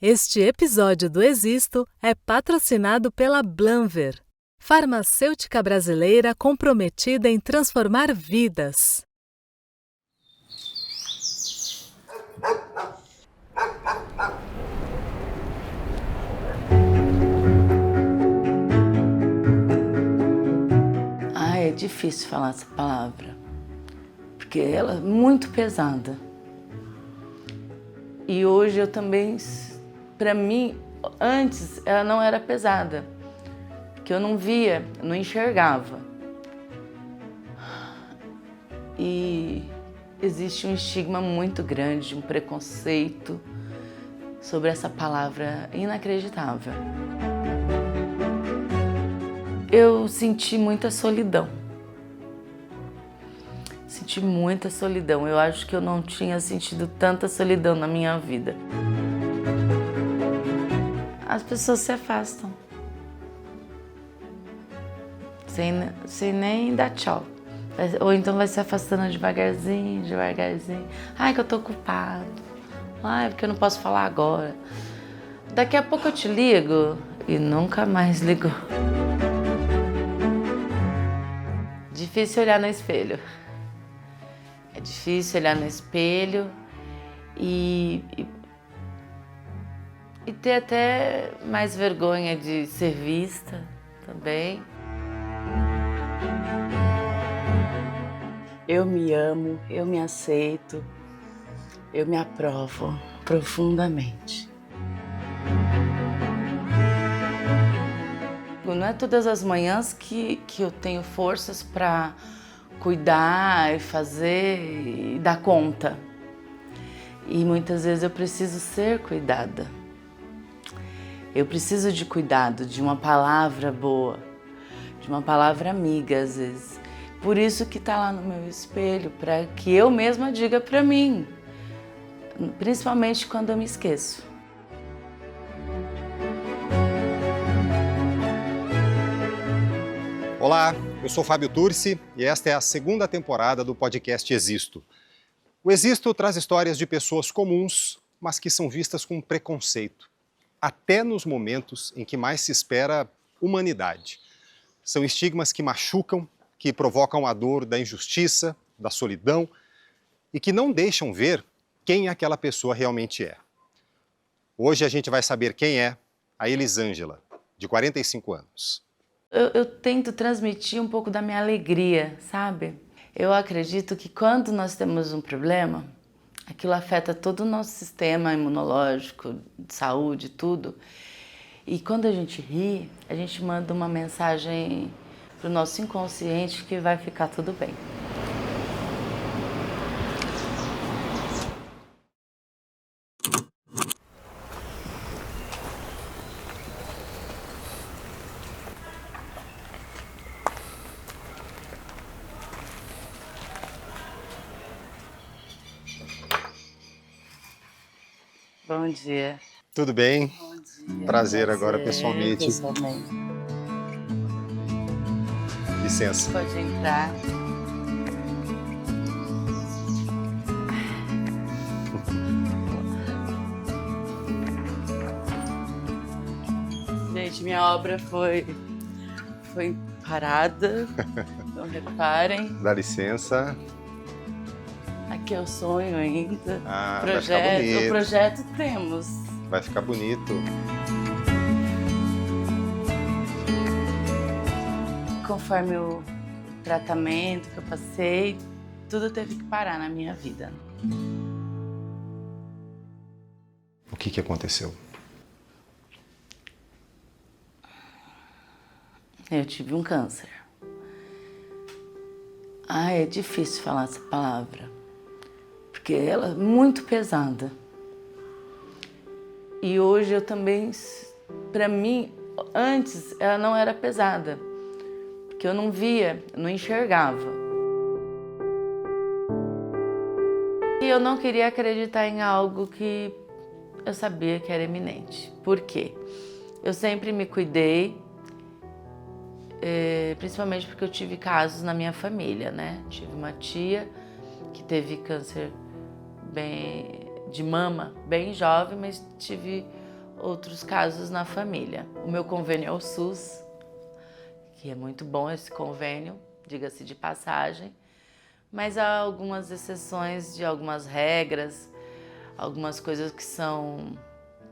Este episódio do Existo é patrocinado pela Blanver, farmacêutica brasileira comprometida em transformar vidas. É difícil falar essa palavra, porque ela é muito pesada. E hoje eu também, para mim, antes ela não era pesada, porque eu não via, eu não enxergava. E existe um estigma muito grande, um preconceito sobre essa palavra inacreditável. Eu senti muita solidão. Senti muita solidão. Eu acho que eu não tinha sentido tanta solidão na minha vida. As pessoas se afastam. Sem nem dar tchau. Ou então vai se afastando devagarzinho, devagarzinho. Ai, que eu tô ocupado. Ai, porque eu não posso falar agora. Daqui a pouco eu te ligo e nunca mais ligou. Difícil olhar no espelho. É difícil olhar no espelho e ter até mais vergonha de ser vista também. Eu me amo, eu me aceito, eu me aprovo profundamente. Não é todas as manhãs que eu tenho forças para cuidar e fazer e dar conta. E muitas vezes eu preciso ser cuidada. Eu preciso de cuidado, de uma palavra boa, de uma palavra amiga às vezes. Por isso que tá lá no meu espelho, para que eu mesma diga para mim, principalmente quando eu me esqueço. Olá, eu sou Fábio Turci e esta é a segunda temporada do podcast Existo. O Existo traz histórias de pessoas comuns, mas que são vistas com preconceito, até nos momentos em que mais se espera humanidade. São estigmas que machucam, que provocam a dor da injustiça, da solidão e que não deixam ver quem aquela pessoa realmente é. Hoje a gente vai saber quem é a Elisângela, de 45 anos. Eu tento transmitir um pouco da minha alegria, sabe? Eu acredito que quando nós temos um problema, aquilo afeta todo o nosso sistema imunológico, de saúde, tudo. E quando a gente ri, a gente manda uma mensagem pro nosso inconsciente que vai ficar tudo bem. Bom dia. Tudo bem? Bom dia. Prazer agora pessoalmente. Licença. Pode entrar. Gente, minha obra foi parada. Não reparem. Dá licença. Aqui é o sonho ainda. Vai ficar bonito. O projeto temos. Vai ficar bonito. Conforme o tratamento que eu passei, tudo teve que parar na minha vida. O que aconteceu? Eu tive um câncer. É difícil falar essa palavra, porque ela é muito pesada. E hoje eu também, para mim, antes ela não era pesada, porque eu não via, eu não enxergava. E eu não queria acreditar em algo que eu sabia que era iminente. Por quê? Eu sempre me cuidei, principalmente porque eu tive casos na minha família, né? Tive uma tia que teve câncer de mama bem jovem, mas tive outros casos na família. O meu convênio é o SUS, que é muito bom esse convênio, diga-se de passagem, mas há algumas exceções de algumas regras, algumas coisas que são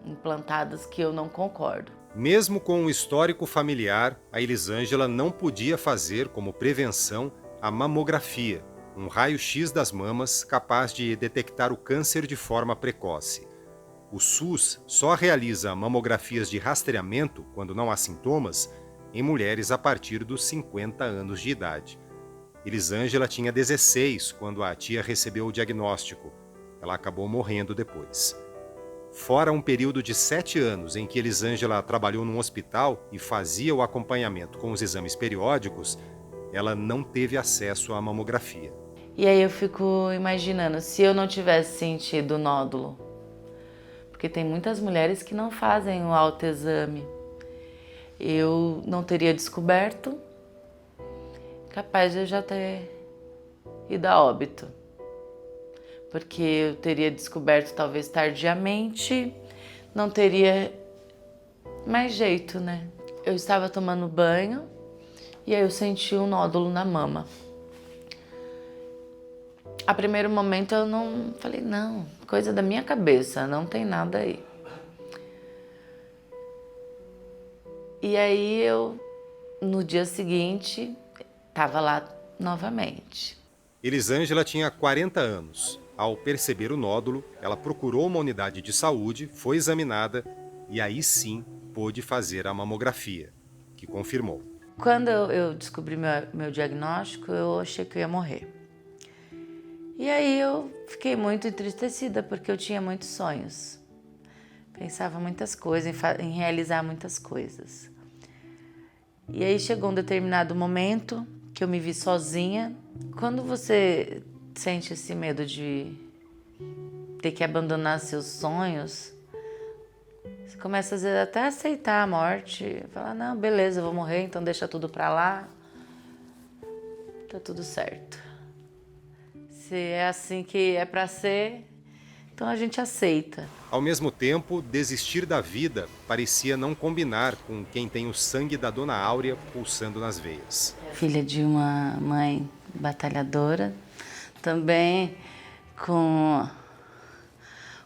implantadas que eu não concordo. Mesmo com um histórico familiar, a Elisângela não podia fazer como prevenção a mamografia, um raio-x das mamas capaz de detectar o câncer de forma precoce. O SUS só realiza mamografias de rastreamento, quando não há sintomas, em mulheres a partir dos 50 anos de idade. Elisângela tinha 16 quando a tia recebeu o diagnóstico. Ela acabou morrendo depois. Fora um período de 7 anos em que Elisângela trabalhou num hospital e fazia o acompanhamento com os exames periódicos, ela não teve acesso à mamografia. E aí eu fico imaginando, se eu não tivesse sentido o nódulo, porque tem muitas mulheres que não fazem o autoexame, eu não teria descoberto, capaz de eu já ter ido a óbito. Porque eu teria descoberto talvez tardiamente, não teria mais jeito, né? Eu estava tomando banho e aí eu senti um nódulo na mama. A primeiro momento eu não falei, não, coisa da minha cabeça, não tem nada aí. E aí eu, no dia seguinte, estava lá novamente. Elisângela tinha 40 anos. Ao perceber o nódulo, ela procurou uma unidade de saúde, foi examinada e aí sim pôde fazer a mamografia, que confirmou. Quando eu descobri meu diagnóstico, eu achei que eu ia morrer. E aí eu fiquei muito entristecida, porque eu tinha muitos sonhos. Pensava muitas coisas, em realizar muitas coisas. E aí chegou um determinado momento que eu me vi sozinha. Quando você sente esse medo de ter que abandonar seus sonhos, você começa às vezes até a aceitar a morte, falar, não, beleza, eu vou morrer, então deixa tudo pra lá, tá tudo certo. Se é assim que é pra ser, então a gente aceita. Ao mesmo tempo, desistir da vida parecia não combinar com quem tem o sangue da Dona Áurea pulsando nas veias. Filha de uma mãe batalhadora, também com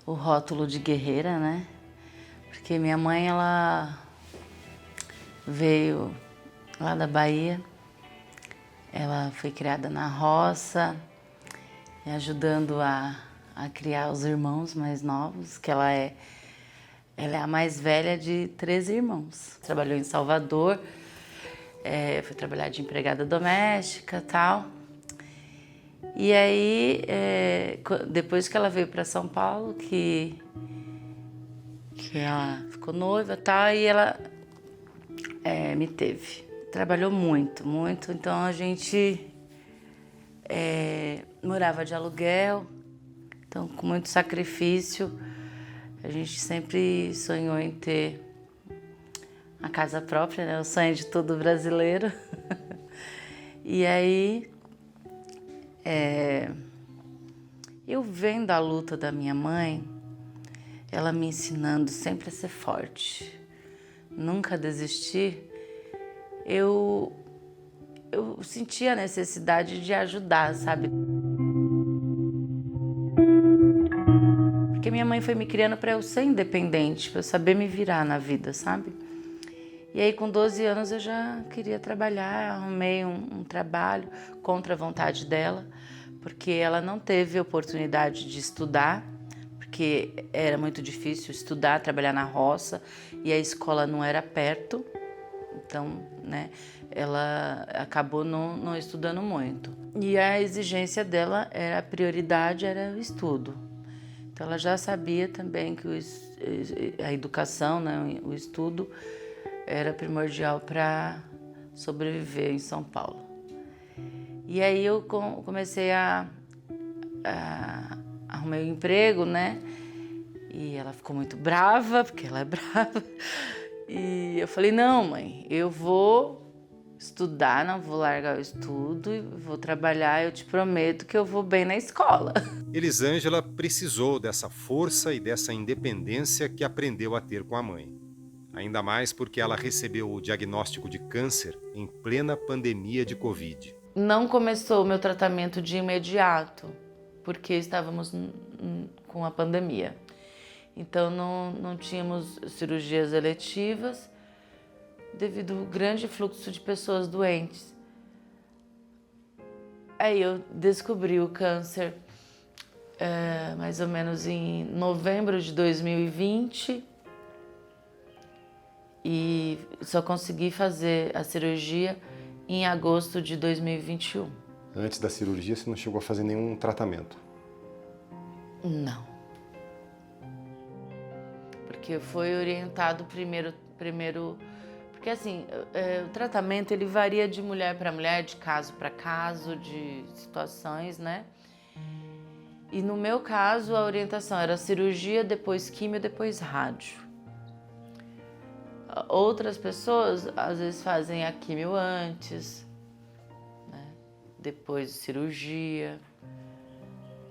o rótulo de guerreira, né? Porque minha mãe, ela veio lá da Bahia, ela foi criada na roça, ajudando a criar os irmãos mais novos, que ela é a mais velha de 13 irmãos. Trabalhou em Salvador, foi trabalhar de empregada doméstica e tal. E aí, depois que ela veio para São Paulo, que ela ficou noiva e tal, e ela me teve. Trabalhou muito, muito, então a gente morava de aluguel, então com muito sacrifício, a gente sempre sonhou em ter a casa própria, né? O sonho de todo brasileiro. E aí, eu vendo a luta da minha mãe, ela me ensinando sempre a ser forte, nunca desistir, eu senti a necessidade de ajudar, sabe? Porque minha mãe foi me criando para eu ser independente, para eu saber me virar na vida, sabe? E aí com 12 anos eu já queria trabalhar, arrumei um trabalho contra a vontade dela, porque ela não teve oportunidade de estudar, porque era muito difícil estudar, trabalhar na roça, e a escola não era perto, então, né, ela acabou não estudando muito. E a exigência dela, a prioridade era o estudo. Então ela já sabia também que a educação, né, o estudo, era primordial para sobreviver em São Paulo. E aí eu comecei a arrumar um emprego, né? E ela ficou muito brava, porque ela é brava. E eu falei, não, mãe, eu vou estudar, não vou largar o estudo e vou trabalhar, eu te prometo que eu vou bem na escola. Elisângela precisou dessa força e dessa independência que aprendeu a ter com a mãe. Ainda mais porque ela recebeu o diagnóstico de câncer em plena pandemia de Covid. Não começou o meu tratamento de imediato, porque estávamos com a pandemia. Então não tínhamos cirurgias eletivas devido ao grande fluxo de pessoas doentes. Aí eu descobri o câncer mais ou menos em novembro de 2020 e só consegui fazer a cirurgia em agosto de 2021. Antes da cirurgia, você não chegou a fazer nenhum tratamento? Não. Porque foi orientado primeiro porque assim, o tratamento ele varia de mulher para mulher, de caso para caso, de situações, né? E no meu caso, a orientação era cirurgia, depois químio, depois rádio. Outras pessoas, às vezes, fazem a químio antes, né? Depois cirurgia.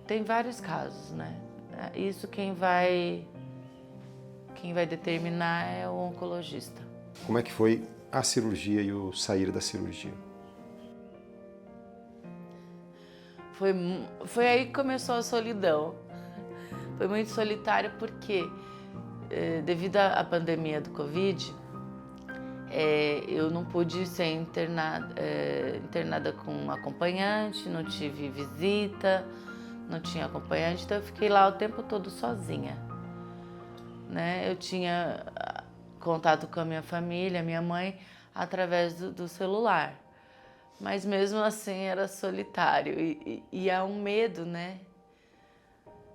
Tem vários casos, né? Isso quem vai determinar é o oncologista. Como é que foi a cirurgia e o sair da cirurgia? Foi aí que começou a solidão. Foi muito solitário porque, devido à pandemia do Covid, eu não pude ser internada com acompanhante, não tive visita, não tinha acompanhante, então eu fiquei lá o tempo todo sozinha. Né? Eu tinha contato com a minha família, minha mãe, através do celular. Mas mesmo assim era solitário e há um medo, né?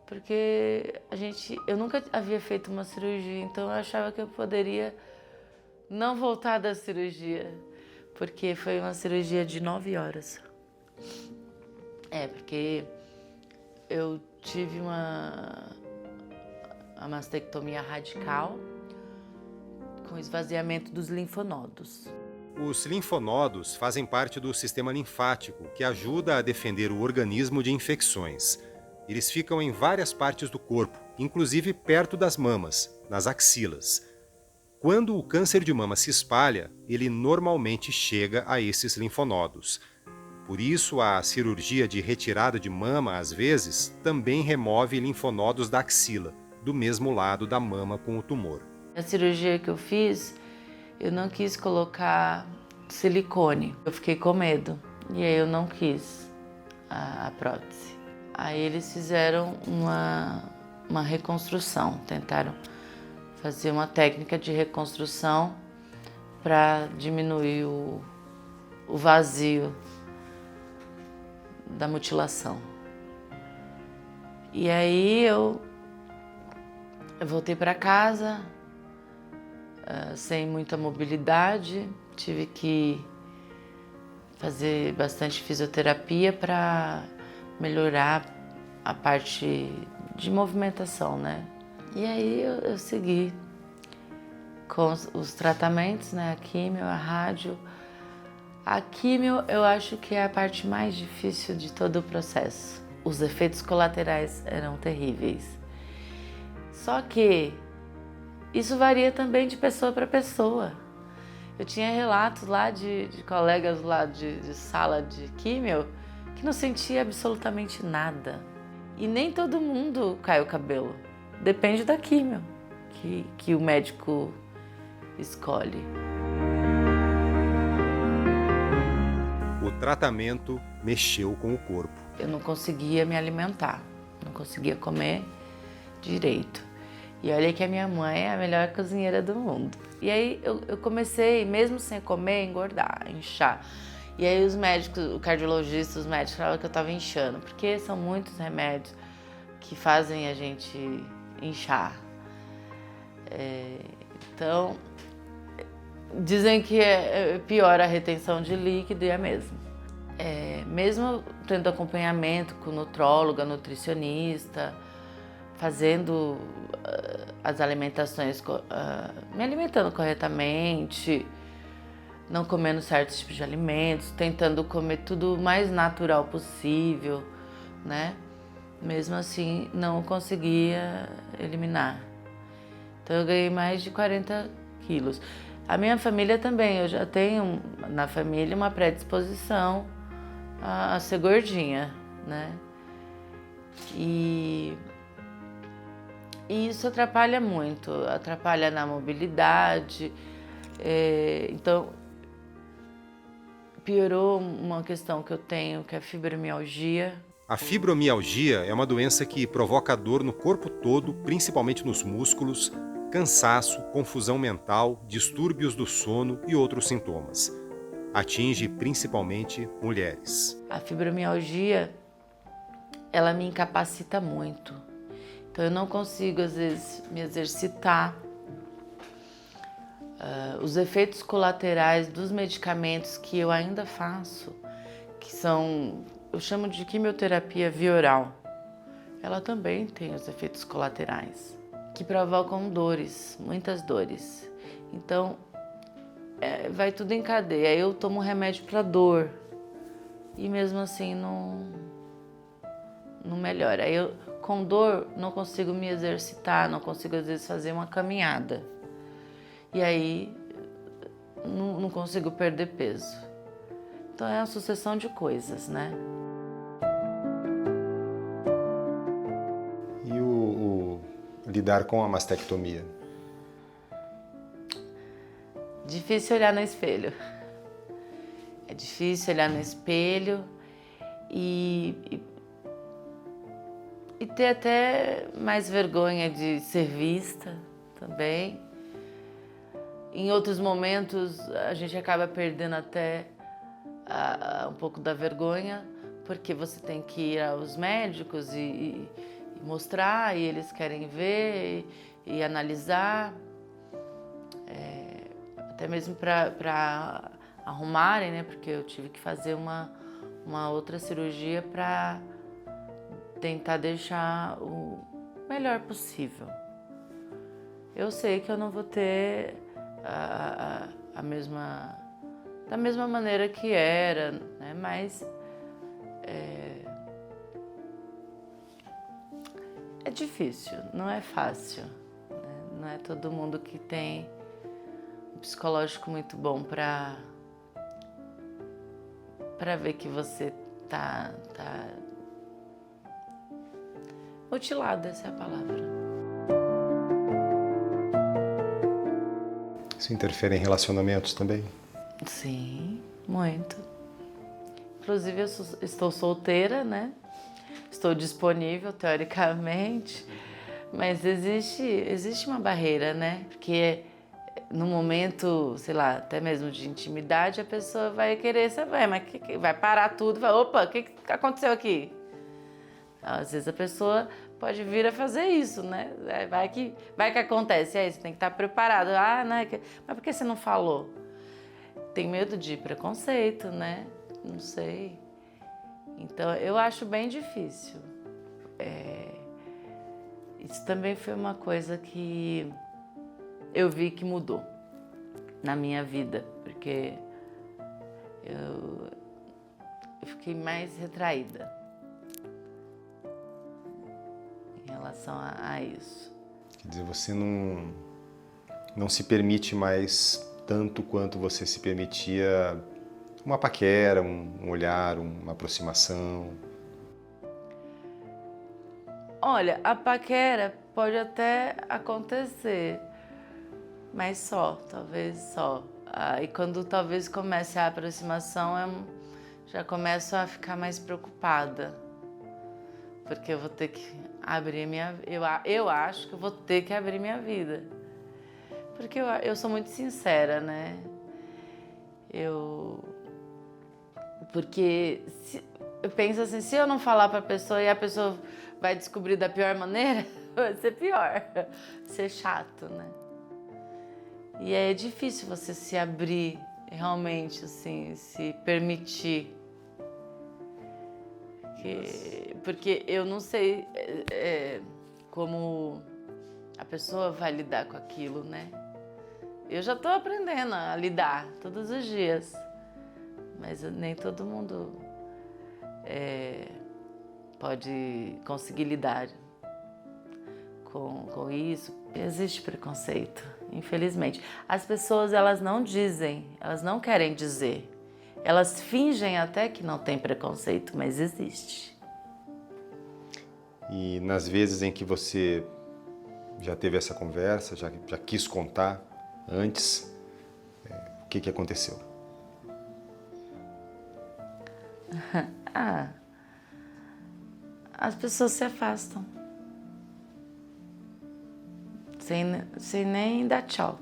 Porque eu nunca havia feito uma cirurgia, então eu achava que eu poderia não voltar da cirurgia, porque foi uma cirurgia de 9 horas. Porque eu tive uma mastectomia radical com esvaziamento dos linfonodos. Os linfonodos fazem parte do sistema linfático, que ajuda a defender o organismo de infecções. Eles ficam em várias partes do corpo, inclusive perto das mamas, nas axilas. Quando o câncer de mama se espalha, ele normalmente chega a esses linfonodos. Por isso, a cirurgia de retirada de mama, às vezes, também remove linfonodos da axila, do mesmo lado da mama com o tumor. A cirurgia que eu fiz, eu não quis colocar silicone. Eu fiquei com medo e aí eu não quis a prótese. Aí eles fizeram uma reconstrução, tentaram fazer uma técnica de reconstrução para diminuir o vazio da mutilação. E aí eu voltei para casa sem muita mobilidade, tive que fazer bastante fisioterapia para melhorar a parte de movimentação, né? E aí eu segui com os tratamentos, né? A químio, a rádio. A químio eu acho que é a parte mais difícil de todo o processo. Os efeitos colaterais eram terríveis. Só que isso varia também de pessoa para pessoa. Eu tinha relatos lá de colegas lá de sala de químio que não sentia absolutamente nada. E nem todo mundo cai o cabelo. Depende da químio que o médico escolhe. O tratamento mexeu com o corpo. Eu não conseguia me alimentar, não conseguia comer direito. E olha que a minha mãe é a melhor cozinheira do mundo. E aí eu comecei, mesmo sem comer, a engordar, a inchar. E aí os médicos, o cardiologista, os médicos falavam que eu estava inchando, porque são muitos remédios que fazem a gente inchar. Então, dizem que piora a retenção de líquido e é mesmo. Mesmo tendo acompanhamento com nutróloga, nutricionista, fazendo as alimentações, me alimentando corretamente, não comendo certos tipos de alimentos, tentando comer tudo o mais natural possível, né? Mesmo assim, não conseguia eliminar. Então eu ganhei mais de 40 quilos. A minha família também, eu já tenho na família uma predisposição a ser gordinha, né? E isso atrapalha muito, atrapalha na mobilidade. Então, piorou uma questão que eu tenho, que é a fibromialgia. A fibromialgia é uma doença que provoca dor no corpo todo, principalmente nos músculos, cansaço, confusão mental, distúrbios do sono e outros sintomas. Atinge principalmente mulheres. A fibromialgia, ela me incapacita muito. Então eu não consigo, às vezes, me exercitar. Os efeitos colaterais dos medicamentos que eu ainda faço, que são, eu chamo de quimioterapia via oral, ela também tem os efeitos colaterais, que provocam dores, muitas dores. Então, vai tudo em cadeia. Eu tomo remédio para dor e mesmo assim não melhora. Eu, com dor, não consigo me exercitar, não consigo às vezes fazer uma caminhada. E aí, não consigo perder peso. Então é uma sucessão de coisas, né? E o lidar com a mastectomia? Difícil olhar no espelho. É difícil olhar no espelho e ter até mais vergonha de ser vista também. Em outros momentos a gente acaba perdendo até um pouco da vergonha, porque você tem que ir aos médicos e mostrar, e eles querem ver e analisar. Até mesmo para arrumarem, né? Porque eu tive que fazer uma outra cirurgia para tentar deixar o melhor possível. Eu sei que eu não vou ter a mesma, da mesma maneira que era, né? Mas é difícil, não é fácil, né? Não é todo mundo que tem um psicológico muito bom para ver que você tá mutilado, essa é a palavra. Isso interfere em relacionamentos também? Sim, muito. Inclusive, eu estou solteira, né? Estou disponível, teoricamente, mas existe uma barreira, né? Porque no momento, sei lá, até mesmo de intimidade, a pessoa vai querer saber, mas vai parar tudo, vai, opa, o que aconteceu aqui? Às vezes a pessoa pode vir a fazer isso, né? Vai que acontece, aí você tem que estar preparado. Ah, né? Mas por que você não falou? Tem medo de preconceito, né? Não sei. Então, eu acho bem difícil. Isso também foi uma coisa que eu vi que mudou na minha vida, porque eu fiquei mais retraída em relação a isso. Quer dizer, você não se permite mais tanto quanto você se permitia uma paquera, um olhar, uma aproximação? Olha, a paquera pode até acontecer, mas talvez só. E quando talvez comece a aproximação, eu já começo a ficar mais preocupada, porque eu vou ter que abrir eu acho que eu vou ter que abrir minha vida, porque eu sou muito sincera, né? Porque eu penso assim, se eu não falar para a pessoa e a pessoa vai descobrir da pior maneira, vai ser pior, vai ser chato, né? E é difícil você se abrir realmente, assim, se permitir. Porque eu não sei como a pessoa vai lidar com aquilo, né? Eu já estou aprendendo a lidar todos os dias, mas nem todo mundo pode conseguir lidar com isso. Existe preconceito, infelizmente. As pessoas, elas não dizem, elas não querem dizer. Elas fingem até que não tem preconceito, mas existe. E nas vezes em que você já teve essa conversa, já quis contar antes, o que aconteceu? As pessoas se afastam. Sem nem dar tchau.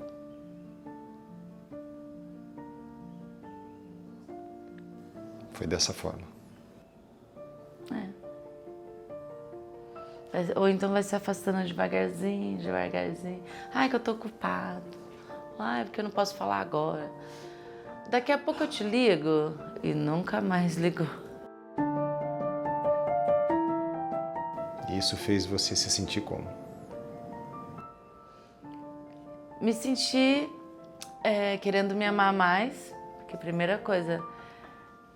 Foi dessa forma. Ou então vai se afastando devagarzinho, devagarzinho. Ai, que eu tô ocupado. Ai, porque eu não posso falar agora. Daqui a pouco eu te ligo e nunca mais ligou. E isso fez você se sentir como? Me senti querendo me amar mais, porque a primeira coisa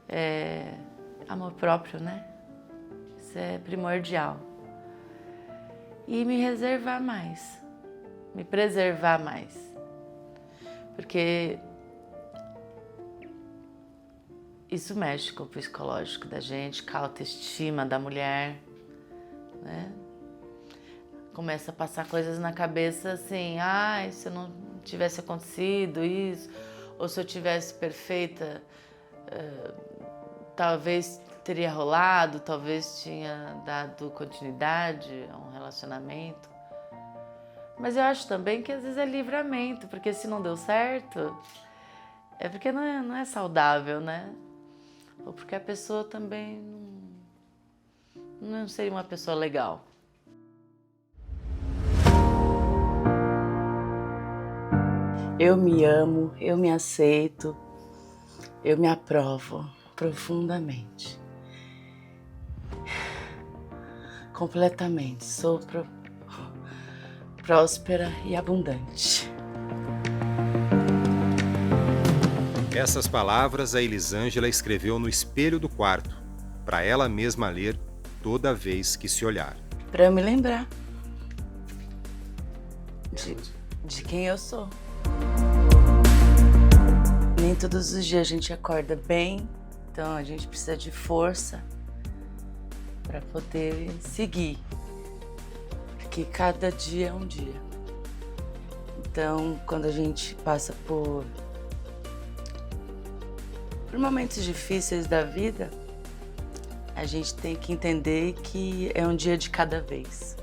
é amor próprio, né? Isso é primordial. E me reservar mais, me preservar mais. Porque isso mexe com o psicológico da gente, com a autoestima da mulher, né? Começa a passar coisas na cabeça assim, ai, se não tivesse acontecido isso, ou se eu tivesse perfeita, talvez teria rolado, talvez tinha dado continuidade a um relacionamento. Mas eu acho também que às vezes é livramento, porque se não deu certo, é porque não é saudável, né? Ou porque a pessoa também não seria uma pessoa legal. Eu me amo, eu me aceito, eu me aprovo profundamente. Completamente. Sou próspera e abundante. Essas palavras a Elisângela escreveu no espelho do quarto, para ela mesma ler toda vez que se olhar. Para eu me lembrar de quem eu sou. Nem todos os dias a gente acorda bem, então a gente precisa de força para poder seguir, porque cada dia é um dia. Então, quando a gente passa por momentos difíceis da vida, a gente tem que entender que é um dia de cada vez.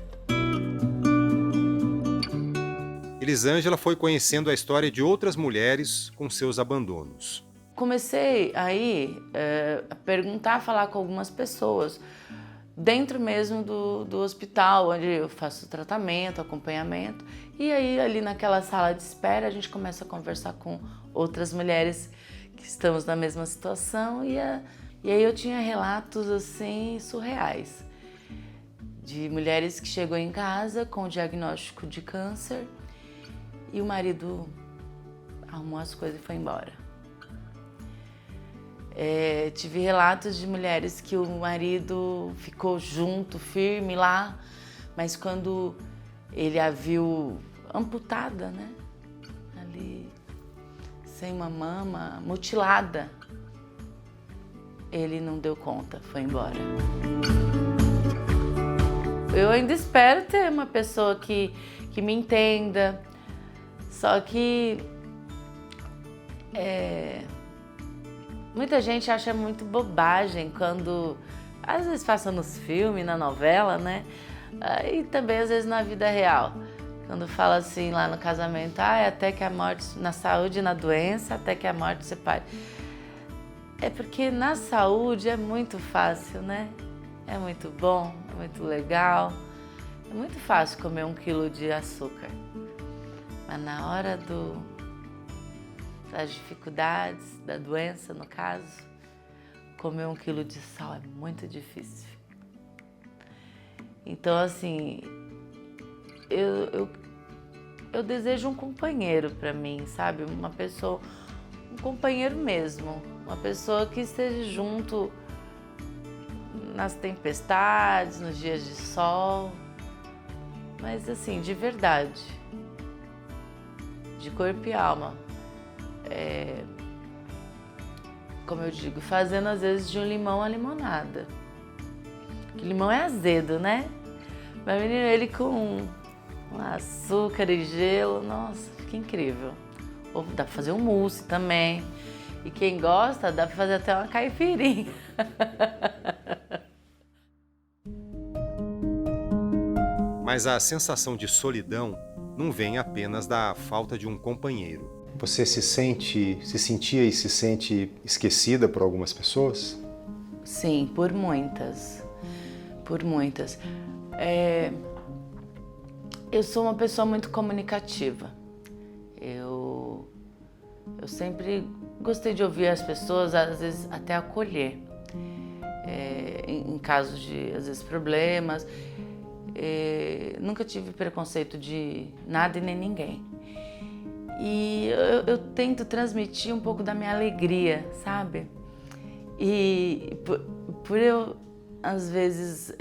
Elisângela foi conhecendo a história de outras mulheres com seus abandonos. Comecei aí a perguntar, a falar com algumas pessoas, dentro mesmo do hospital, onde eu faço tratamento, acompanhamento. E aí, ali naquela sala de espera, a gente começa a conversar com outras mulheres que estamos na mesma situação. E aí eu tinha relatos, assim, surreais. De mulheres que chegou em casa com o diagnóstico de câncer e o marido arrumou as coisas e foi embora. Tive relatos de mulheres que o marido ficou junto, firme lá, mas quando ele a viu amputada, né? Ali, sem uma mama, mutilada, ele não deu conta, foi embora. Eu ainda espero ter uma pessoa que me entenda, só que muita gente acha muito bobagem quando, às vezes passa nos filmes, na novela, né? E também às vezes na vida real. Quando fala assim lá no casamento, até que a morte, na saúde e na doença, até que a morte separe. É porque na saúde é muito fácil, né? É muito bom, é muito legal. É muito fácil comer 1 quilo de açúcar. Mas na hora das dificuldades, da doença, no caso, comer 1 quilo de sal é muito difícil. Então, assim, eu eu desejo um companheiro para mim, sabe? Uma pessoa, um companheiro mesmo, uma pessoa que esteja junto nas tempestades, nos dias de sol, mas assim, de verdade, de corpo e alma. Como eu digo, fazendo às vezes de um limão a limonada. Porque limão é azedo, né? Mas menino, ele com açúcar e gelo, nossa, fica incrível. Ou dá pra fazer um mousse também. E quem gosta, dá pra fazer até uma caipirinha. Mas a sensação de solidão não vem apenas da falta de um companheiro. Você se sentia e se sente esquecida por algumas pessoas? Sim, por muitas. Por muitas. Eu sou uma pessoa muito comunicativa. Eu sempre gostei de ouvir as pessoas, às vezes até acolher. Em casos de, às vezes, problemas. Nunca tive preconceito de nada e nem ninguém. E eu tento transmitir um pouco da minha alegria, sabe? E por eu, às vezes,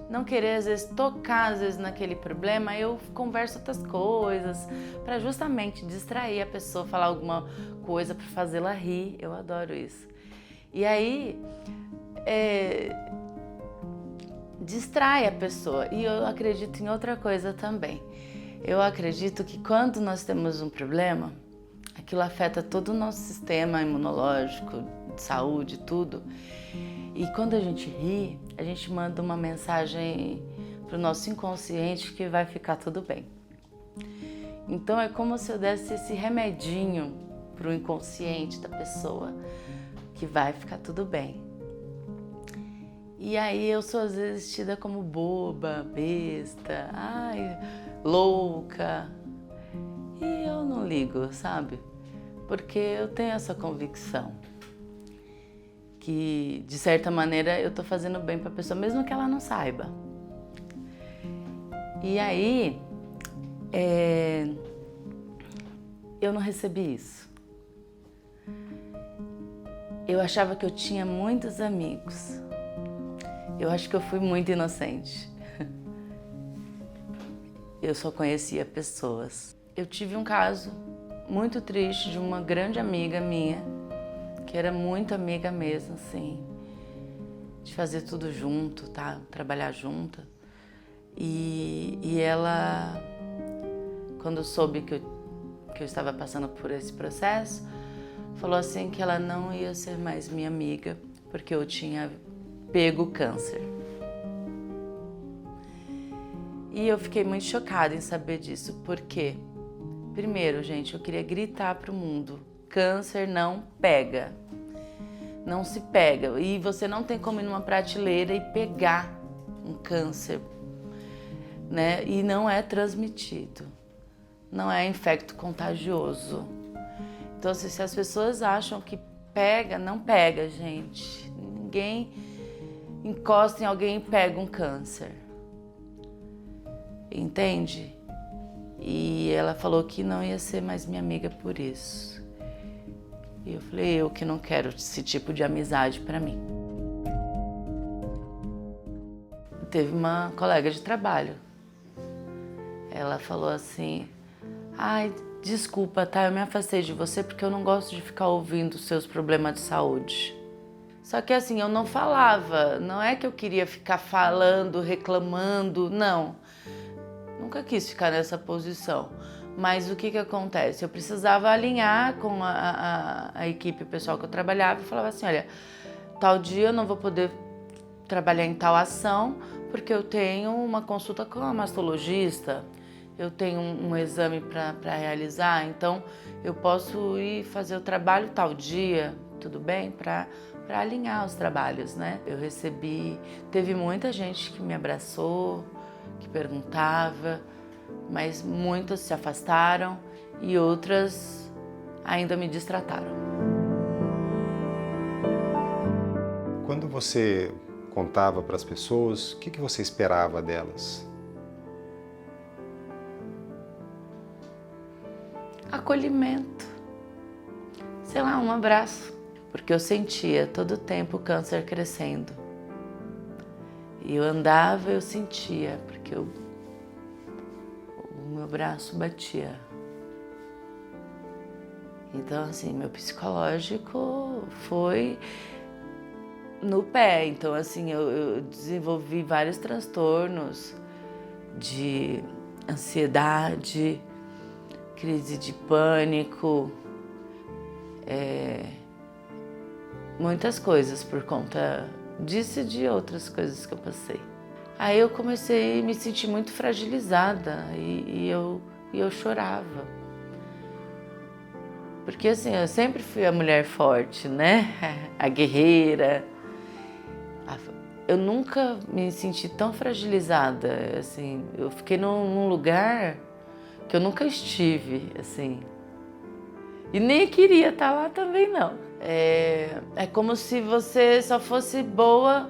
não querer, às vezes, tocar, às vezes, naquele problema, eu converso outras coisas para justamente distrair a pessoa, falar alguma coisa para fazê-la rir. Eu adoro isso. E aí, distrai a pessoa. E eu acredito em outra coisa também. Eu acredito que quando nós temos um problema, aquilo afeta todo o nosso sistema imunológico, de saúde, tudo. E quando a gente ri, a gente manda uma mensagem para o nosso inconsciente que vai ficar tudo bem. Então é como se eu desse esse remedinho para o inconsciente da pessoa, que vai ficar tudo bem. E aí eu sou às vezes tida como boba, besta, louca. E eu não ligo, sabe? Porque eu tenho essa convicção que, de certa maneira, eu tô fazendo bem pra pessoa, mesmo que ela não saiba. E aí, eu não recebi isso. Eu achava que eu tinha muitos amigos. Eu acho que eu fui muito inocente. Eu só conhecia pessoas. Eu tive um caso muito triste de uma grande amiga minha, que era muito amiga mesmo, assim, de fazer tudo junto, tá? Trabalhar junto. E ela, quando soube que eu estava passando por esse processo, falou assim que ela não ia ser mais minha amiga, porque eu tinha pego câncer. E eu fiquei muito chocada em saber disso, porque, primeiro, gente, eu queria gritar pro mundo: câncer não pega, não se pega, e você não tem como ir numa prateleira e pegar um câncer, né? E não é transmitido, não é infecto contagioso. Então, se as pessoas acham que pega, não pega, gente. Ninguém encosta em alguém e pega um câncer. Entende? E ela falou que não ia ser mais minha amiga por isso. E eu falei, eu que não quero esse tipo de amizade pra mim. Teve uma colega de trabalho. Ela falou assim: ai, desculpa, tá? Eu me afastei de você porque eu não gosto de ficar ouvindo os seus problemas de saúde. Só que assim, eu não falava, não é que eu queria ficar falando, reclamando, não. Nunca quis ficar nessa posição. Mas o que acontece? Eu precisava alinhar com a equipe, o pessoal que eu trabalhava, e falava assim, olha, tal dia eu não vou poder trabalhar em tal ação, porque eu tenho uma consulta com a mastologista, eu tenho um exame para realizar, então eu posso ir fazer o trabalho tal dia, tudo bem? Para alinhar os trabalhos, né? Eu recebi, teve muita gente que me abraçou, que perguntava, mas muitas se afastaram e outras ainda me distrataram. Quando você contava para as pessoas, o que você esperava delas? acolhimento, sei lá, um abraço. Porque eu sentia todo o tempo o câncer crescendo. E eu andava, eu sentia, porque o meu braço batia. Então, assim, meu psicológico foi no pé. Então, assim, eu desenvolvi vários transtornos de ansiedade, crise de pânico, muitas coisas por conta disso e de outras coisas que eu passei. Aí eu comecei a me sentir muito fragilizada e eu chorava. Porque assim, eu sempre fui a mulher forte, né? A guerreira. Eu nunca me senti tão fragilizada, assim. Eu fiquei num lugar que eu nunca estive, assim. E nem queria estar lá também, não. É como se você só fosse boa,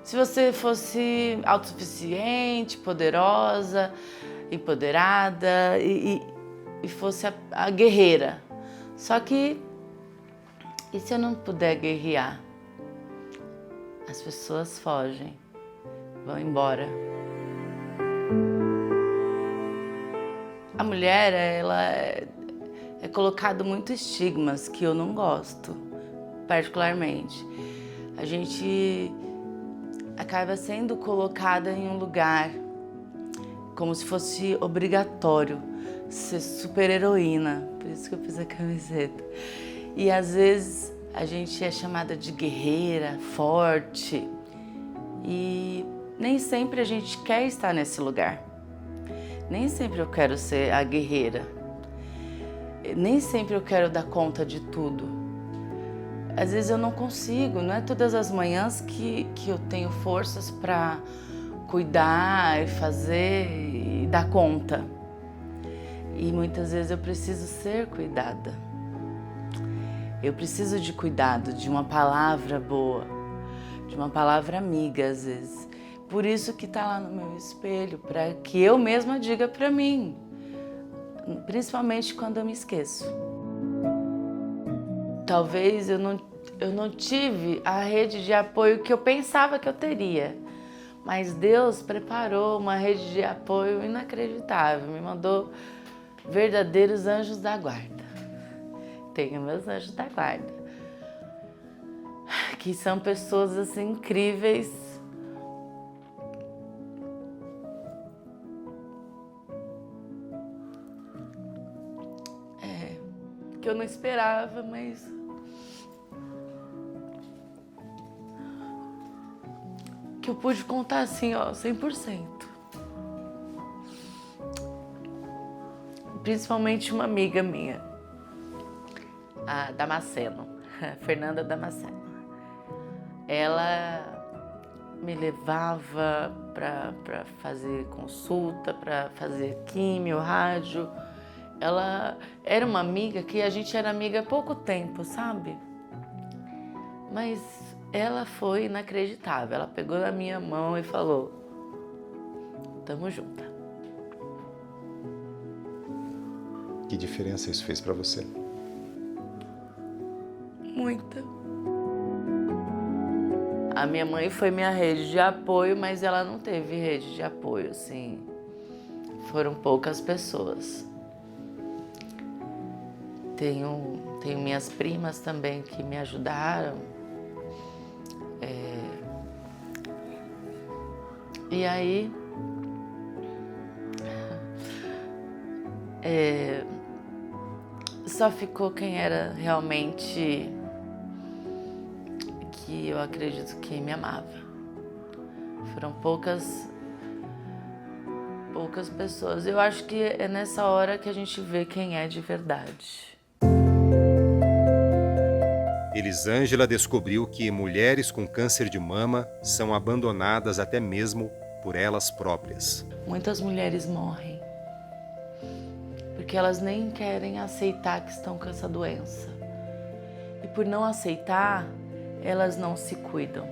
se você fosse autossuficiente, poderosa, empoderada e fosse a guerreira. Só que, e se eu não puder guerrear? As pessoas fogem, vão embora. A mulher, ela é colocado muitos estigmas que eu não gosto, particularmente. A gente acaba sendo colocada em um lugar como se fosse obrigatório ser super heroína, por isso que eu fiz a camiseta. E às vezes a gente é chamada de guerreira, forte, e nem sempre a gente quer estar nesse lugar. Nem sempre eu quero ser a guerreira. Nem sempre eu quero dar conta de tudo. Às vezes eu não consigo, não é todas as manhãs que eu tenho forças para cuidar e fazer e dar conta. E muitas vezes eu preciso ser cuidada. Eu preciso de cuidado, de uma palavra boa, de uma palavra amiga às vezes. Por isso que está lá no meu espelho, para que eu mesma diga para mim, principalmente quando eu me esqueço. Talvez eu não tive a rede de apoio que eu pensava que eu teria, mas Deus preparou uma rede de apoio inacreditável, me mandou verdadeiros anjos da guarda. Tenho meus anjos da guarda, que são pessoas assim incríveis. Que eu não esperava, mas que eu pude contar assim, ó, 100%. Principalmente uma amiga minha, a Damasceno, Fernanda Damasceno. Ela me levava para fazer consulta, para fazer químio, rádio. Ela era uma amiga que a gente era amiga há pouco tempo, sabe? Mas ela foi inacreditável. Ela pegou na minha mão e falou: "Tamo junta." Que diferença isso fez para você? Muita. A minha mãe foi minha rede de apoio, mas ela não teve rede de apoio, assim. Foram poucas pessoas. Tenho minhas primas também que me ajudaram. E aí, só ficou quem era realmente, que eu acredito que me amava. Foram poucas pessoas. Eu acho que é nessa hora que a gente vê quem é de verdade. Elisângela descobriu que mulheres com câncer de mama são abandonadas até mesmo por elas próprias. Muitas mulheres morrem porque elas nem querem aceitar que estão com essa doença. E por não aceitar, elas não se cuidam.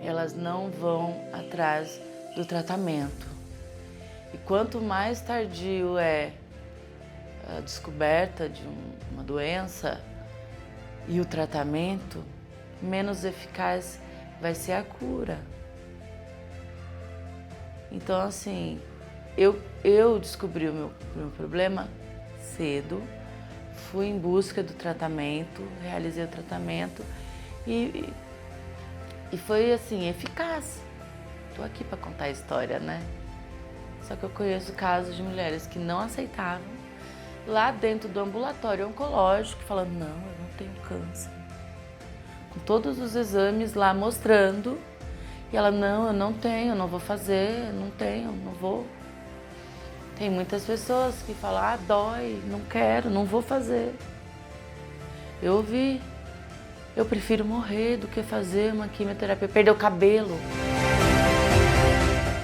Elas não vão atrás do tratamento. E quanto mais tardio é a descoberta de uma doença e o tratamento, menos eficaz vai ser a cura. Então, assim, eu descobri o meu problema cedo, fui em busca do tratamento, realizei o tratamento e foi, assim, eficaz. Estou aqui para contar a história, né? Só que eu conheço casos de mulheres que não aceitavam, lá dentro do ambulatório oncológico, falando, não, eu não tenho câncer. Com todos os exames lá mostrando, e ela, não, eu não tenho, eu não vou fazer, não tenho, não vou. Tem muitas pessoas que falam, dói, não quero, não vou fazer. Eu ouvi, eu prefiro morrer do que fazer uma quimioterapia, perder o cabelo.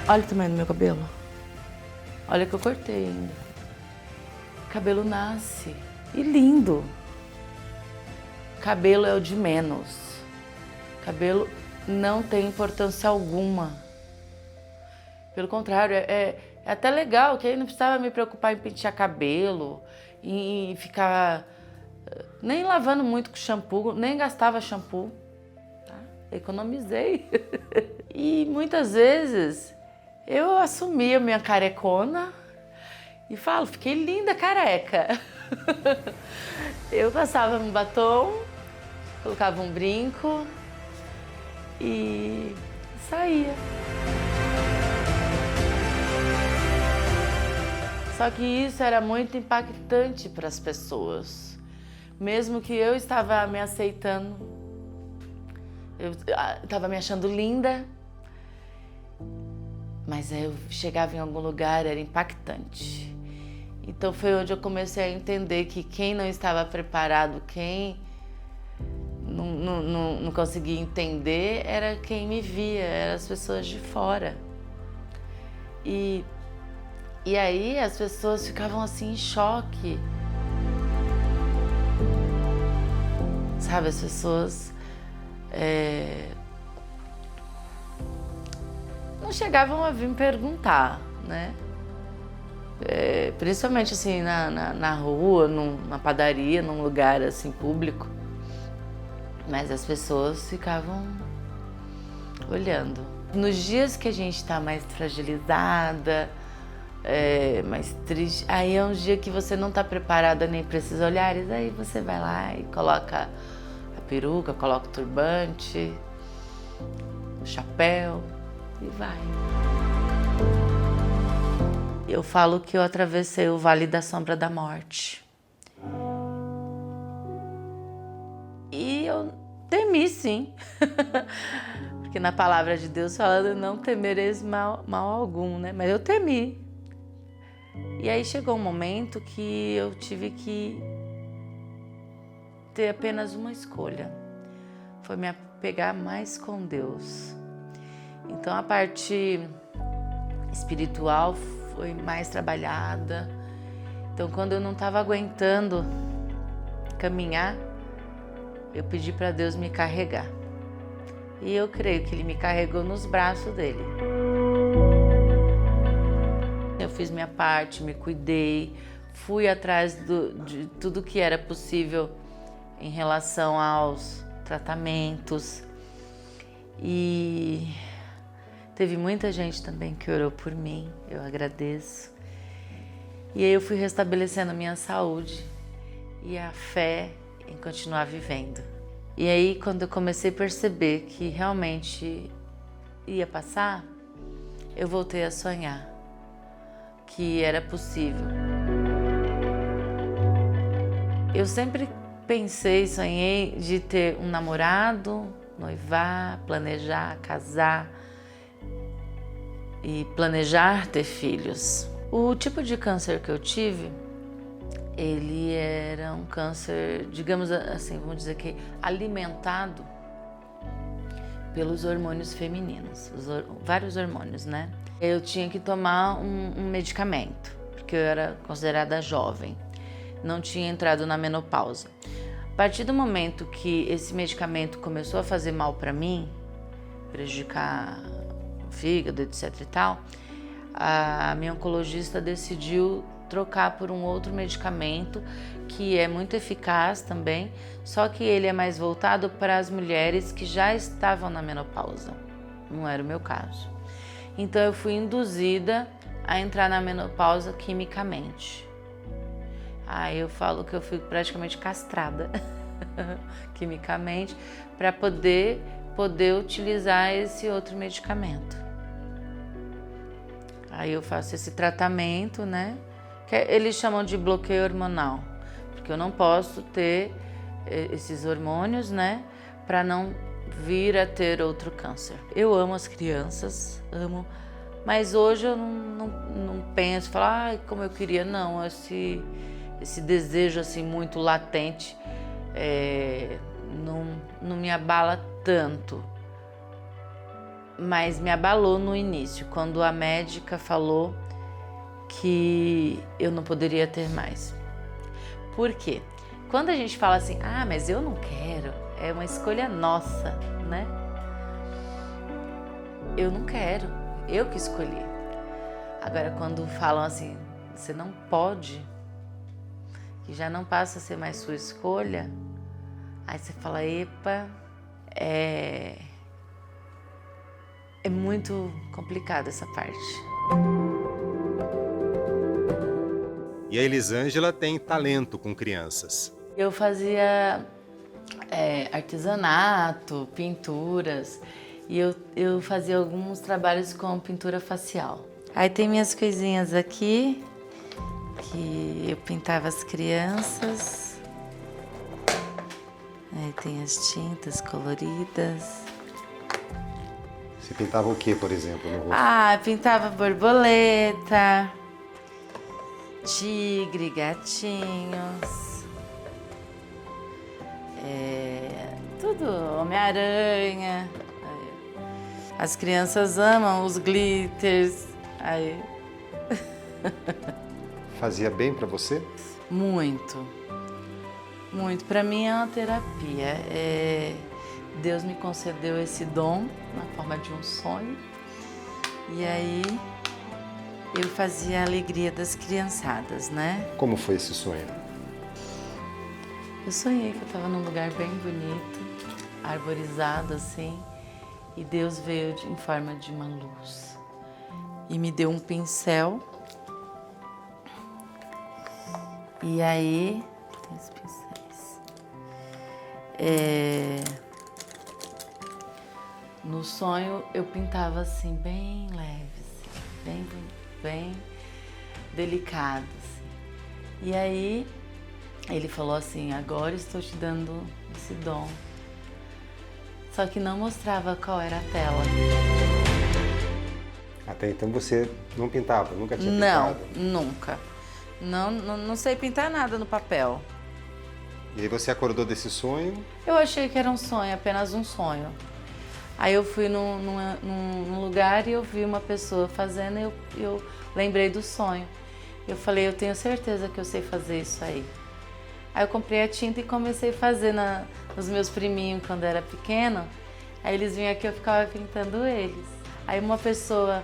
Olha o tamanho do meu cabelo. Olha que eu cortei ainda. Cabelo nasce, e lindo. Cabelo é o de menos. Cabelo não tem importância alguma. Pelo contrário, é até legal, que aí não precisava me preocupar em pentear cabelo, em ficar nem lavando muito com shampoo, nem gastava shampoo, tá? Economizei. E muitas vezes eu assumia minha carecona e falo, fiquei linda careca. Eu passava um batom, colocava um brinco e saía. Só que isso era muito impactante para as pessoas. Mesmo que eu estava me aceitando, eu estava me achando linda, mas eu chegava em algum lugar, era impactante. Então foi onde eu comecei a entender que quem não estava preparado, quem não conseguia entender, era quem me via, eram as pessoas de fora. E aí as pessoas ficavam assim em choque. Sabe, as pessoas não chegavam a vir me perguntar, né? Principalmente assim na rua, na padaria, num lugar assim público. Mas as pessoas ficavam olhando. Nos dias que a gente está mais fragilizada, mais triste, aí é um dia que você não está preparada nem para esses olhares, aí você vai lá e coloca a peruca, coloca o turbante, o chapéu e vai. Eu falo que eu atravessei o Vale da Sombra da Morte. E eu temi, sim. Porque na palavra de Deus fala, não temereis mal algum, né? Mas eu temi. E aí chegou um momento que eu tive que ter apenas uma escolha. Foi me apegar mais com Deus. Então a parte espiritual foi mais trabalhada. Então quando eu não estava aguentando caminhar, eu pedi para Deus me carregar. E eu creio que Ele me carregou nos braços dele. Eu fiz minha parte, me cuidei, fui atrás de tudo que era possível em relação aos tratamentos. E teve muita gente também que orou por mim, eu agradeço. E aí eu fui restabelecendo a minha saúde e a fé em continuar vivendo. E aí quando eu comecei a perceber que realmente ia passar, eu voltei a sonhar que era possível. Eu sempre pensei, sonhei de ter um namorado, noivar, planejar, casar e planejar ter filhos. O tipo de câncer que eu tive, ele era um câncer, digamos assim, vamos dizer que alimentado pelos hormônios femininos, vários hormônios, né? Eu tinha que tomar um medicamento, porque eu era considerada jovem, não tinha entrado na menopausa. A partir do momento que esse medicamento começou a fazer mal para mim, prejudicar o fígado, etc e tal, a minha oncologista decidiu trocar por um outro medicamento que é muito eficaz também, só que ele é mais voltado para as mulheres que já estavam na menopausa. Não era o meu caso. Então eu fui induzida a entrar na menopausa quimicamente. Aí eu falo que eu fui praticamente castrada quimicamente para poder utilizar esse outro medicamento. Aí eu faço esse tratamento, né? Que eles chamam de bloqueio hormonal, porque eu não posso ter esses hormônios, né? Para não vir a ter outro câncer. Eu amo as crianças, amo, mas hoje eu não penso, falar, como eu queria, não. Esse desejo assim muito latente não me abala tanto. Mas me abalou no início, quando a médica falou que eu não poderia ter mais. Por quê? Quando a gente fala assim, mas eu não quero, é uma escolha nossa, né? Eu não quero, eu que escolhi. Agora, quando falam assim, você não pode, que já não passa a ser mais sua escolha, aí você fala, epa, é muito complicado essa parte. E a Elisângela tem talento com crianças. Eu fazia artesanato, pinturas, e eu fazia alguns trabalhos com pintura facial. Aí tem minhas coisinhas aqui, que eu pintava as crianças. Aí tem as tintas coloridas. Você pintava o que, por exemplo, no rosto? Pintava borboleta, tigre, gatinhos, tudo, Homem-Aranha. As crianças amam os glitters. Aí. Fazia bem para você? Muito, muito. Para mim é uma terapia. Deus me concedeu esse dom na forma de um sonho. E aí eu fazia a alegria das criançadas, né? Como foi esse sonho? Eu sonhei que eu estava num lugar bem bonito, arborizado assim, e Deus veio em forma de uma luz e me deu um pincel. E aí, tem os pincéis. No sonho eu pintava assim, bem leve, assim, bem delicado. Assim. E aí ele falou assim, agora estou te dando esse dom. Só que não mostrava qual era a tela. Até então você não pintava, nunca tinha pintado? Não, nunca. Não sei pintar nada no papel. E aí você acordou desse sonho? Eu achei que era um sonho, apenas um sonho. Aí eu fui num lugar e eu vi uma pessoa fazendo e eu lembrei do sonho. Eu falei, eu tenho certeza que eu sei fazer isso aí. Aí eu comprei a tinta e comecei a fazer nos meus priminhos quando era pequena. Aí eles vinham aqui e eu ficava pintando eles. Aí uma pessoa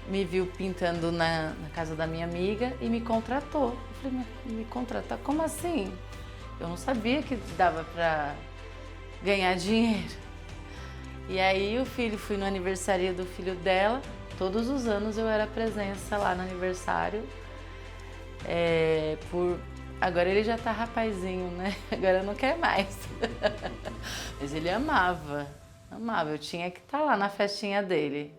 me viu pintando na casa da minha amiga e me contratou. Eu falei, me contratar? Como assim? Eu não sabia que dava para ganhar dinheiro. E aí fui no aniversário do filho dela, todos os anos eu era presença lá no aniversário. Agora ele já tá rapazinho, né? Agora não quer mais. Mas ele amava, eu tinha que estar lá na festinha dele.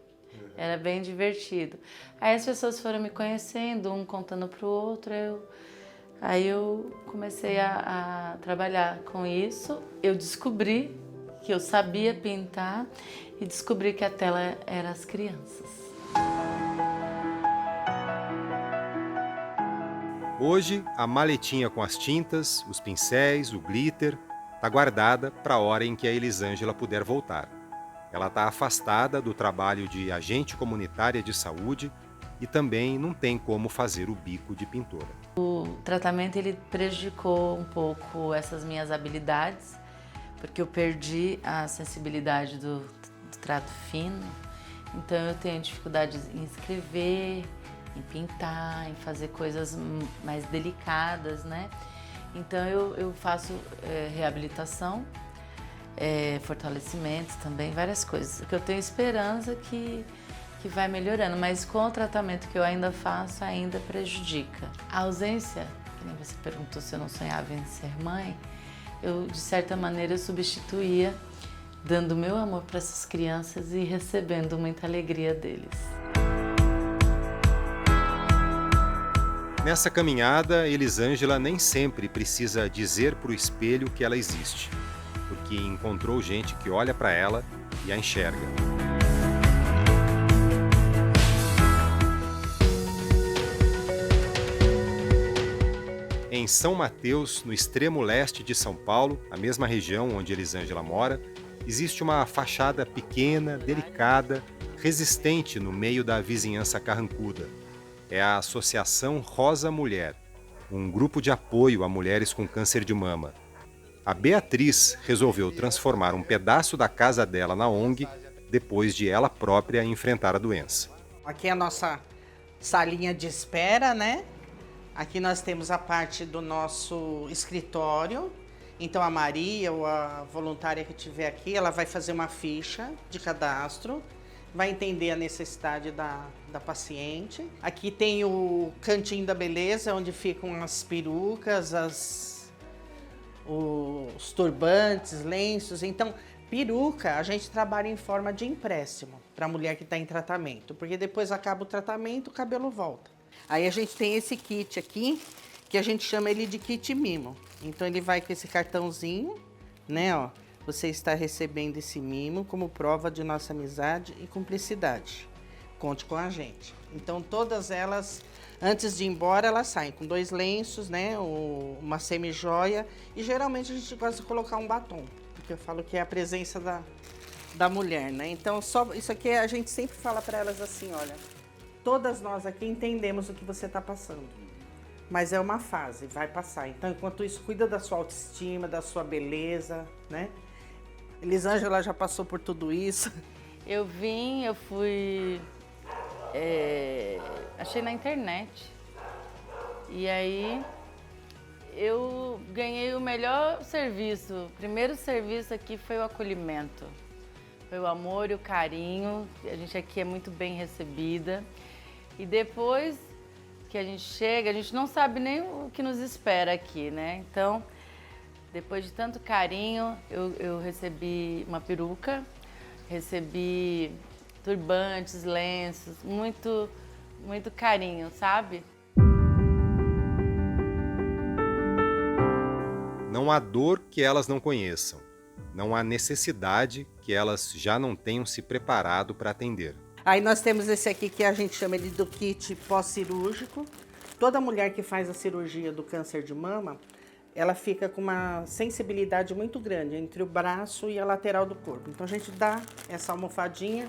Era bem divertido. Aí as pessoas foram me conhecendo, um contando pro outro, aí eu comecei a trabalhar com isso. Eu descobri que eu sabia pintar e descobri que a tela era as crianças. Hoje, a maletinha com as tintas, os pincéis, o glitter, está guardada para a hora em que a Elisângela puder voltar. Ela está afastada do trabalho de agente comunitária de saúde e também não tem como fazer o bico de pintora. O tratamento ele prejudicou um pouco essas minhas habilidades, porque eu perdi a sensibilidade do trato fino, então eu tenho dificuldade em escrever, em pintar, em fazer coisas mais delicadas, né? Então eu faço reabilitação, fortalecimentos também, várias coisas. Que eu tenho esperança que vai melhorando, mas com o tratamento que eu ainda faço, ainda prejudica. A ausência, que nem você perguntou se eu não sonhava em ser mãe, eu, de certa maneira, eu substituía, dando meu amor para essas crianças e recebendo muita alegria deles. Nessa caminhada, Elisângela nem sempre precisa dizer para o espelho que ela existe, porque encontrou gente que olha para ela e a enxerga. Em São Mateus, no extremo leste de São Paulo, a mesma região onde Elisângela mora, existe uma fachada pequena, delicada, resistente no meio da vizinhança carrancuda. É a Associação Rosa Mulher, um grupo de apoio a mulheres com câncer de mama. A Beatriz resolveu transformar um pedaço da casa dela na ONG depois de ela própria enfrentar a doença. Aqui é a nossa salinha de espera, né? Aqui nós temos a parte do nosso escritório. Então a Maria ou a voluntária que estiver aqui, ela vai fazer uma ficha de cadastro, vai entender a necessidade da paciente. Aqui tem o cantinho da beleza, onde ficam as perucas, os turbantes, lenços. Então, peruca a gente trabalha em forma de empréstimo para a mulher que está em tratamento, porque depois acaba o tratamento, o cabelo volta. Aí a gente tem esse kit aqui, que a gente chama ele de kit mimo. Então ele vai com esse cartãozinho, né, ó. Você está recebendo esse mimo como prova de nossa amizade e cumplicidade. Conte com a gente. Então todas elas, antes de ir embora, elas saem com 2 lenços, né, uma semi-joia. E geralmente a gente gosta de colocar um batom, porque eu falo que é a presença da mulher, né. Então só isso aqui a gente sempre fala para elas assim, olha, todas nós aqui entendemos o que você está passando. Mas é uma fase, vai passar. Então, enquanto isso, cuida da sua autoestima, da sua beleza, né? Elisângela já passou por tudo isso. Eu fui... achei na internet. E aí, eu ganhei o melhor serviço. O primeiro serviço aqui foi o acolhimento. Foi o amor e o carinho. A gente aqui é muito bem recebida. E depois que a gente chega, a gente não sabe nem o que nos espera aqui, né? Então, depois de tanto carinho, eu recebi uma peruca, recebi turbantes, lenços, muito, muito carinho, sabe? Não há dor que elas não conheçam. Não há necessidade que elas já não tenham se preparado para atender. Aí nós temos esse aqui que a gente chama ele do kit pós-cirúrgico. Toda mulher que faz a cirurgia do câncer de mama, ela fica com uma sensibilidade muito grande entre o braço e a lateral do corpo. Então a gente dá essa almofadinha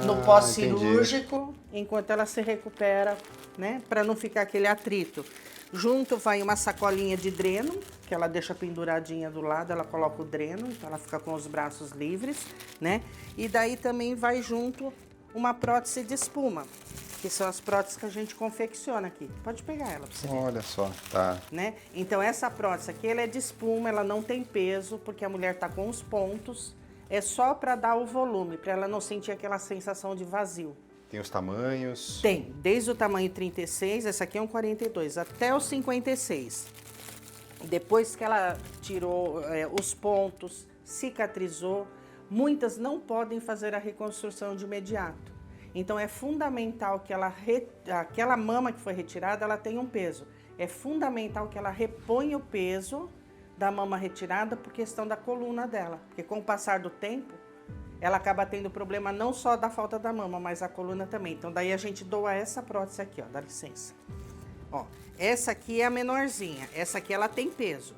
no pós-cirúrgico, enquanto ela se recupera, né, para não ficar aquele atrito. Junto vai uma sacolinha de dreno, que ela deixa penduradinha do lado, ela coloca o dreno, então ela fica com os braços livres, né? E daí também vai junto uma prótese de espuma, que são as próteses que a gente confecciona aqui. Pode pegar ela pra você ver. Olha só, tá. Né? Então essa prótese aqui, ela é de espuma, ela não tem peso, porque a mulher tá com os pontos, é só para dar o volume, para ela não sentir aquela sensação de vazio. Tem os tamanhos? Tem, desde o tamanho 36, essa aqui é um 42, até o 56. Depois que ela tirou os pontos, cicatrizou, muitas não podem fazer a reconstrução de imediato. Então é fundamental que aquela mama que foi retirada, ela tenha um peso. É fundamental que ela reponha o peso da mama retirada por questão da coluna dela. Porque com o passar do tempo, ela acaba tendo problema não só da falta da mama, mas a coluna também. Então daí a gente doa essa prótese aqui, ó, dá licença. Ó, essa aqui é a menorzinha, essa aqui ela tem peso.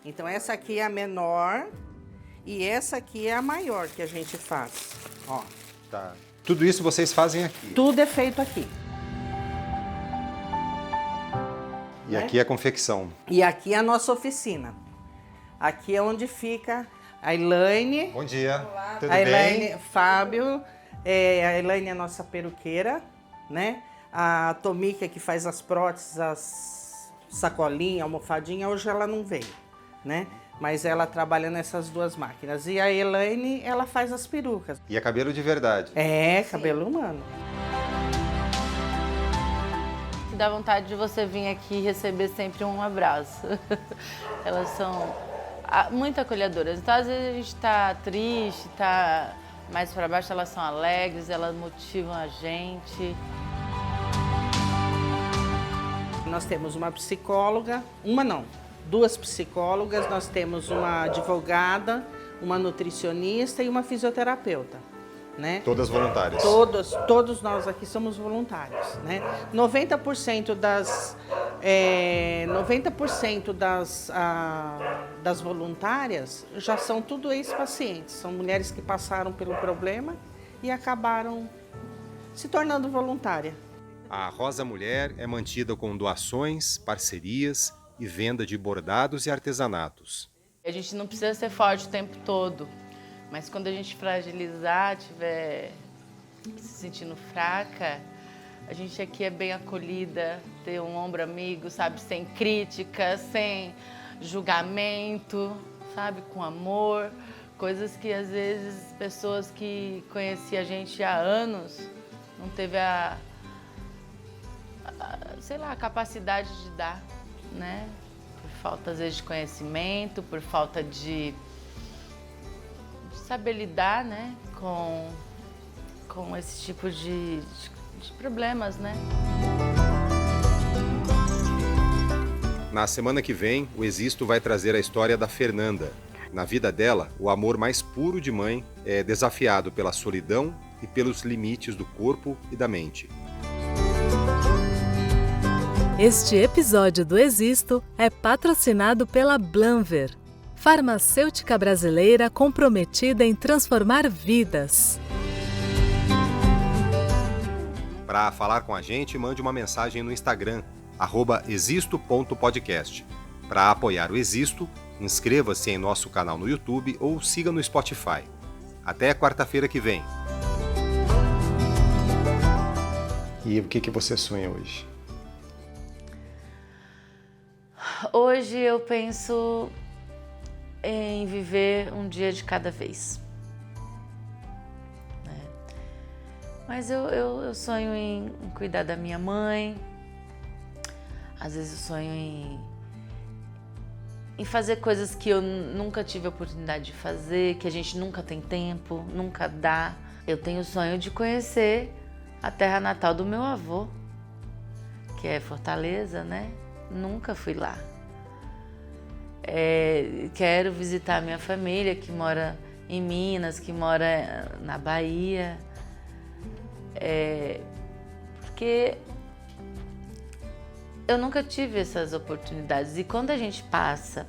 Então essa aqui é a menor e essa aqui é a maior que a gente faz, ó. Tá. Tudo isso vocês fazem aqui? Tudo é feito aqui. E aqui é a confecção? E aqui é a nossa oficina. Aqui é onde fica a Elaine. Bom dia. Tudo a Elaine, bem? Fábio. A Elaine é a nossa peruqueira, né? A Tomica, que faz as próteses, as sacolinhas, almofadinha, hoje ela não veio, né? Mas ela trabalha nessas duas máquinas. E a Elaine, ela faz as perucas. E é cabelo de verdade? É, cabelo humano. Dá vontade de você vir aqui e receber sempre um abraço. Elas são muito acolhedoras. Então, às vezes a gente está triste, está mais para baixo, elas são alegres, elas motivam a gente. Nós temos uma psicóloga, duas psicólogas, nós temos uma advogada, uma nutricionista e uma fisioterapeuta, né? Todas voluntárias? Todos nós aqui somos voluntários, né? 90% das voluntárias já são tudo ex-pacientes, são mulheres que passaram pelo problema e acabaram se tornando voluntária. A Rosa Mulher é mantida com doações, parcerias e venda de bordados e artesanatos. A gente não precisa ser forte o tempo todo, mas quando a gente fragilizar, estiver se sentindo fraca, a gente aqui é bem acolhida, ter um ombro amigo, sabe, sem crítica, sem julgamento, sabe, com amor, coisas que às vezes pessoas que conheciam a gente há anos não teve a capacidade de dar, né? Por falta, às vezes, de conhecimento, por falta de saber lidar, né? Com esse tipo de problemas, né? Na semana que vem, o Existo vai trazer a história da Fernanda. Na vida dela, o amor mais puro de mãe é desafiado pela solidão e pelos limites do corpo e da mente. Este episódio do Existo é patrocinado pela Blanver, farmacêutica brasileira comprometida em transformar vidas. Para falar com a gente, mande uma mensagem no Instagram, @existo.podcast. Para apoiar o Existo, inscreva-se em nosso canal no YouTube ou siga no Spotify. Até quarta-feira que vem. E o que você sonha hoje? Hoje eu penso em viver um dia de cada vez. Mas eu sonho em cuidar da minha mãe, às vezes eu sonho em fazer coisas que eu nunca tive a oportunidade de fazer, que a gente nunca tem tempo, nunca dá. Eu tenho o sonho de conhecer a terra natal do meu avô, que é Fortaleza, né? Nunca fui lá. Quero visitar a minha família que mora em Minas, que mora na Bahia. Porque eu nunca tive essas oportunidades. E quando a gente passa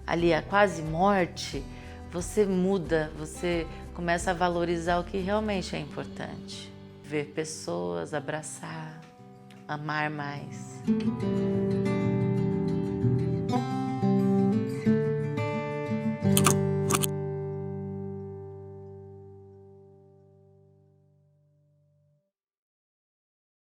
ali a quase morte, você muda, você começa a valorizar o que realmente é importante. Ver pessoas, abraçar, amar mais.